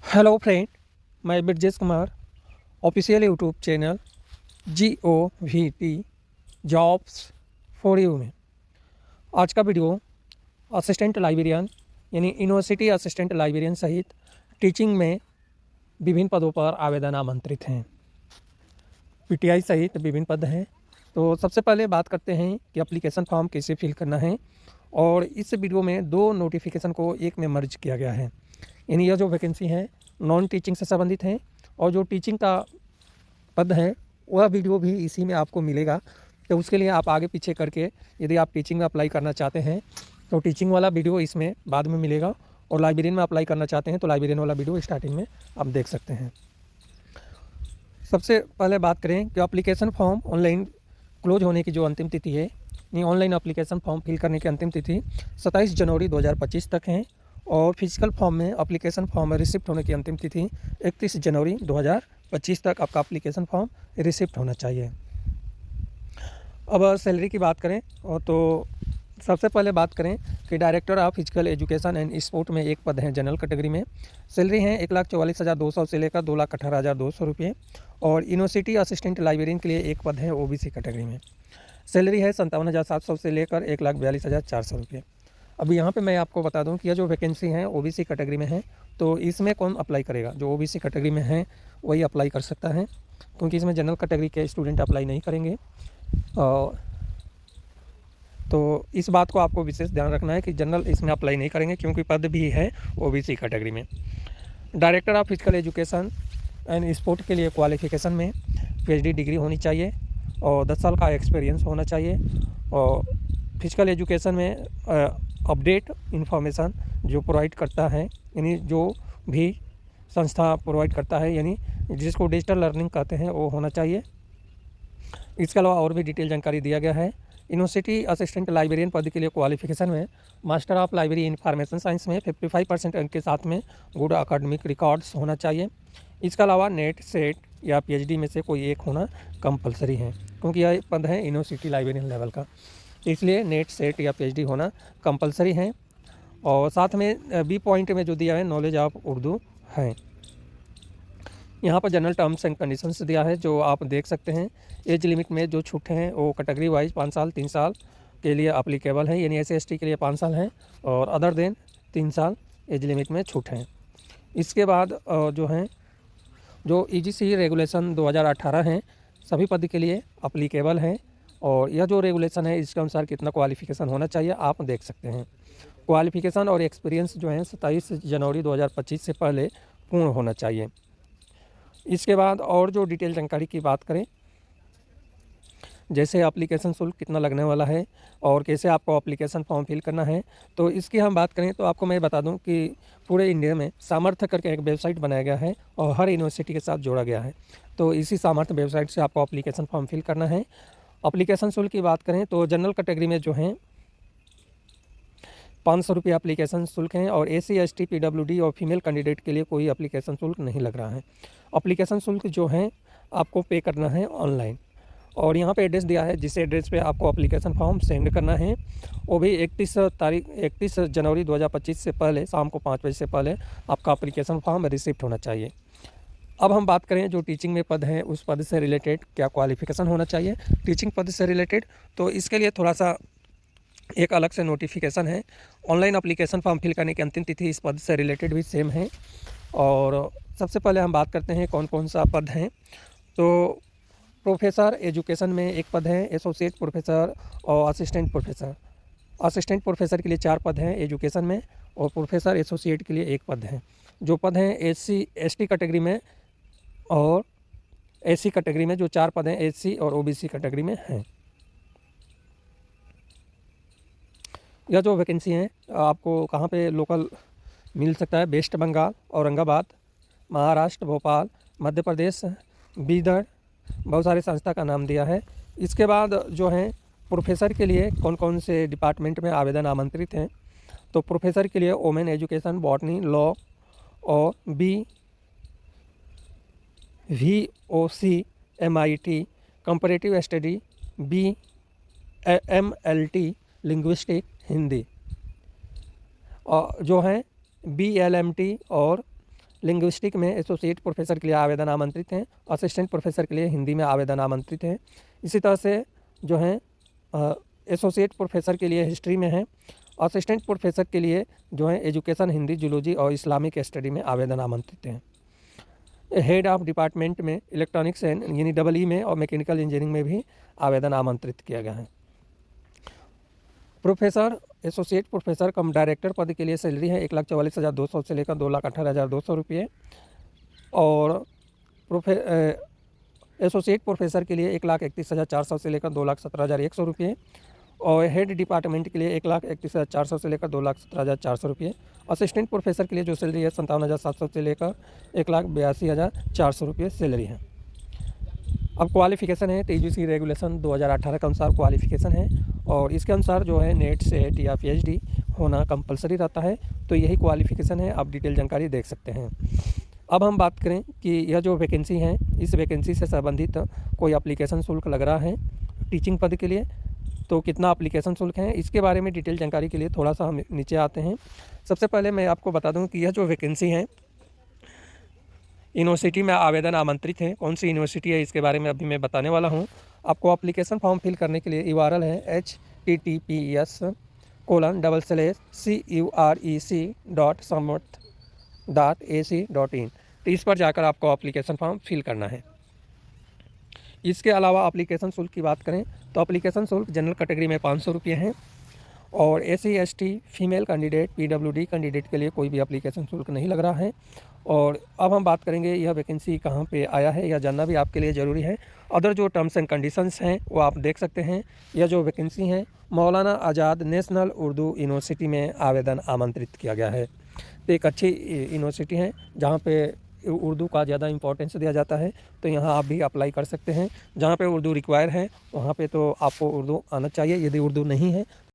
Hello friend, मैं Brajesh Kumar official YouTube channel GOVT jobs for you में आज का वीडियो असिस्टेंट लाइब्रेरियन यानी यूनिवर्सिटी असिस्टेंट लाइब्रेरियन सहित टीचिंग में विभिन्न पदों पर आवेदन आमंत्रित हैं। PTI सहित विभिन्न पद हैं। तो सबसे पहले बात करते हैं कि एप्लीकेशन फॉर्म कैसे फिल करना है। और इस वीडियो में दो नोटिफिकेशन को एक में मर्ज किया गया है। यानी यह जो वैकेंसी है नॉन टीचिंग से संबंधित है और जो टीचिंग का पद है वह वीडियो भी इसी में आपको मिलेगा। तो उसके लिए आप आगे पीछे करके यदि आप टीचिंग में अप्लाई करना चाहते हैं तो टीचिंग वाला वीडियो इसमें बाद में मिलेगा, और लाइब्रेरियन में अप्लाई करना चाहते हैं तो लाइब्रेरियन वाला वीडियो स्टार्टिंग में आप देख सकते हैं। सबसे पहले बात करें कि एप्लीकेशन फॉर्म ऑनलाइन क्लोज होने की जो अंतिम तिथि है, यानी ऑनलाइन एप्लीकेशन फॉर्म फिल करने की अंतिम तिथि 27 जनवरी 2025 तक है। और फिजिकल फॉर्म में एप्लीकेशन फॉर्म रिसिप्ट होने की अंतिम तिथि 31 जनवरी 2025 तक आपका एप्लीकेशन फॉर्म रिसिप्ट होना चाहिए। अब सैलरी की बात करें और तो सबसे पहले बात करें कि director of physical education and sport में एक पद है जनरल कैटेगरी में। सैलरी है 1,44,200 से लेकर 2,18,200 रुपये। और यूनिवर्सिटी असिस्टेंट लाइब्रेरियन के लिए एक पद है OBC कैटेगरी में। सैलरी है 57,700 से लेकर 1,42,400 रुपये। अभी यहाँ पे मैं आपको बता दूँ कि यह जो वैकेंसी है OBC कैटेगरी में है, तो इसमें कौन अप्लाई करेगा? जो OBC कैटेगरी में है वही अप्लाई कर सकता है, क्योंकि इसमें जनरल कैटेगरी के स्टूडेंट अप्लाई नहीं करेंगे। तो इस बात को आपको विशेष ध्यान रखना है कि जनरल इसमें अप्लाई नहीं करेंगे, क्योंकि पद भी है OBC कैटेगरी में। Director of physical education and sport के लिए क्वालिफिकेशन में PhD डिग्री होनी चाहिए और 10 साल का एक्सपीरियंस होना चाहिए। और फिजिकल एजुकेशन में अपडेट इंफॉर्मेशन जो प्रोवाइड करता है, यानी जो भी संस्था प्रोवाइड करता है, यानी जिसको डिजिटल लर्निंग कहते हैं, वो होना चाहिए। इसके अलावा और भी डिटेल जानकारी दिया गया है। यूनिवर्सिटी असिस्टेंट लाइब्रेरियन पद के लिए क्वालिफिकेशन में master of library information science में 55% अंक के साथ में गुड अकाडमिक रिकॉर्ड्स होना चाहिए। इसके अलावा नेट सेट या PhD में से कोई एक होना कंपलसरी है, क्योंकि यह पद है यूनिवर्सिटी लाइब्रेरियन लेवल का, इसलिए नेट सेट या PhD होना कंपलसरी है। और साथ में B पॉइंट में जो दिया है नॉलेज ऑफ उर्दू है। यहाँ पर जनरल टर्म्स एंड कंडीशंस दिया है जो आप देख सकते हैं। एज लिमिट में जो छूट हैं वो कैटेगरी वाइज 5 साल 3 साल के लिए अप्लीकेबल है, यानी SC/ST के लिए 5 साल हैं और अदर देन 3 साल एज लिमिट में छूट हैं। इसके बाद जो हैं जो EGC रेगुलेशन 2018 हैं सभी पद के लिए अप्लीकेबल हैं। और यह जो रेगुलेशन है इसके अनुसार कितना क्वालिफिकेशन होना चाहिए आप देख सकते हैं। क्वालिफिकेशन और एक्सपीरियंस जो है 27 जनवरी 2025 से पहले पूर्ण होना चाहिए। इसके बाद और जो डिटेल जानकारी की बात करें, जैसे एप्लीकेशन शुल्क कितना लगने वाला है और कैसे आपको एप्लीकेशन फॉर्म फिल करना है, तो इसकी हम बात करें तो आपको मैं बता दूं कि पूरे इंडिया में सामर्थ्य करके एक वेबसाइट बनाया गया है और हर यूनिवर्सिटी के साथ जोड़ा गया है। तो इसी सामर्थ्य वेबसाइट से आपको एप्लीकेशन फॉर्म फिल करना है। एप्लीकेशन शुल्क की बात करें तो जनरल कैटेगरी में जो हैं 500 रुपये एप्लीकेशन शुल्क हैं और SC/ST PWD और फीमेल कैंडिडेट के लिए कोई एप्लीकेशन शुल्क नहीं लग रहा है। एप्लीकेशन शुल्क जो है आपको पे करना है ऑनलाइन। और यहाँ पे एड्रेस दिया है जिस एड्रेस पे आपको एप्लीकेशन फॉर्म सेंड करना है, वो भी 31 जनवरी 2025 से पहले शाम को 5 बजे से पहले आपका एप्लीकेशन फॉर्म रिसिप्ट होना चाहिए। अब हम बात करें जो टीचिंग में पद है उस पद से रिलेटेड क्या क्वालिफिकेशन होना चाहिए टीचिंग पद से रिलेटेड, तो इसके लिए थोड़ा सा एक अलग से नोटिफिकेशन है। ऑनलाइन एप्लीकेशन फॉर्म फिल करने की अंतिम तिथि इस पद से रिलेटेड भी सेम है। और सबसे पहले हम बात करते हैं कौन कौन सा पद हैं। तो प्रोफेसर एजुकेशन में एक पद है, एसोसिएट प्रोफेसर और असिस्टेंट प्रोफेसर। असिस्टेंट प्रोफेसर के लिए 4 पद हैं एजुकेशन में और प्रोफेसर एसोसिएट के लिए 1 पद है। जो पद हैं SC/ST कैटेगरी में और SC कैटेगरी में जो 4 पद हैं SC और OBC कैटेगरी में हैं। यह जो वैकेंसी है आपको कहाँ पे लोकल मिल सकता है? वेस्ट बंगाल, औरंगाबाद, महाराष्ट्र, भोपाल, मध्य प्रदेश, बीदर, बहुत सारे संस्था का नाम दिया है। इसके बाद जो है प्रोफेसर के लिए कौन कौन से डिपार्टमेंट में आवेदन आमंत्रित हैं, तो प्रोफेसर के लिए वोमेन एजुकेशन, बॉटनी, लॉ और VOC MIT, comparative study, MLT linguistic, Hindi, और जो है BLMT और लिंग्विस्टिक में एसोसिएट प्रोफेसर के लिए आवेदन आमंत्रित हैं। असिस्टेंट प्रोफेसर के लिए हिंदी में आवेदन आमंत्रित हैं। इसी तरह से जो हैं एसोसिएट प्रोफेसर के लिए हिस्ट्री में हैं। असिस्टेंट प्रोफेसर के लिए जो है एजुकेशन, हिंदी, जूलॉजी और इस्लामिक स्टडी में आवेदन आमंत्रित हैं। हेड ऑफ डिपार्टमेंट में इलेक्ट्रॉनिक्स एंड यानी EE में और मैकेनिकल इंजीनियरिंग में भी आवेदन आमंत्रित किया गया है। प्रोफेसर, एसोसिएट प्रोफेसर कम डायरेक्टर पद के लिए सैलरी है 1,44,200 से लेकर 2,18,200 रुपये और एसोसिएट प्रोफेसर के लिए 1,31,400 से लेकर 2,17,100 रुपये और हेड डिपार्टमेंट के लिए 1,31,400 से लेकर 2,17,400 रुपये। असिस्टेंट प्रोफेसर के लिए जो सैलरी है 57,700 से लेकर 1,82,400 रुपये सैलरी है। अब क्वालिफ़िकेशन है TGC रेगुलेशन 2018 के अनुसार क्वालिफ़िकेशन है और इसके अनुसार जो है नेट, सेट या PhD होना कंपलसरी रहता है। तो यही क्वालिफ़िकेशन है, आप डिटेल जानकारी देख सकते हैं। अब हम बात करें कि यह जो वैकेंसी है, इस वैकेंसी से संबंधित कोई एप्लीकेशन शुल्क लग रहा है टीचिंग पद के लिए, तो कितना एप्लीकेशन शुल्क है इसके बारे में डिटेल जानकारी के लिए थोड़ा सा हम नीचे आते हैं। सबसे पहले मैं आपको बता दूं कि यह जो वैकेंसी है यूनिवर्सिटी में आवेदन आमंत्रित है। कौन सी यूनिवर्सिटी है इसके बारे में अभी मैं बताने वाला हूं। आपको एप्लीकेशन फॉर्म फिल करने के लिए URL है https://curec.samarth.ac.in। तो इस पर जाकर आपको एप्लीकेशन फॉर्म फिल करना है। इसके अलावा एप्लीकेशन शुल्क की बात करें तो एप्लीकेशन शुल्क जनरल कैटेगरी में 500 रुपये हैं और SC ST female candidate PWD candidate के लिए कोई भी एप्लीकेशन शुल्क नहीं लग रहा है। और अब हम बात करेंगे यह वैकेंसी कहाँ पे आया है, यह जानना भी आपके लिए ज़रूरी है। अदर जो टर्म्स एंड कंडीशंस हैं वो आप देख सकते हैं। यह जो वैकेंसी है मौलाना आज़ाद नेशनल उर्दू यूनिवर्सिटी में आवेदन आमंत्रित किया गया है। तो एक अच्छी यूनिवर्सिटी है जहाँ पे उर्दू का ज़्यादा इंपॉर्टेंस दिया जाता है, तो यहाँ आप भी अप्लाई कर सकते हैं। जहाँ पे उर्दू रिक्वायर है वहाँ पे तो आपको उर्दू आना चाहिए, यदि उर्दू नहीं है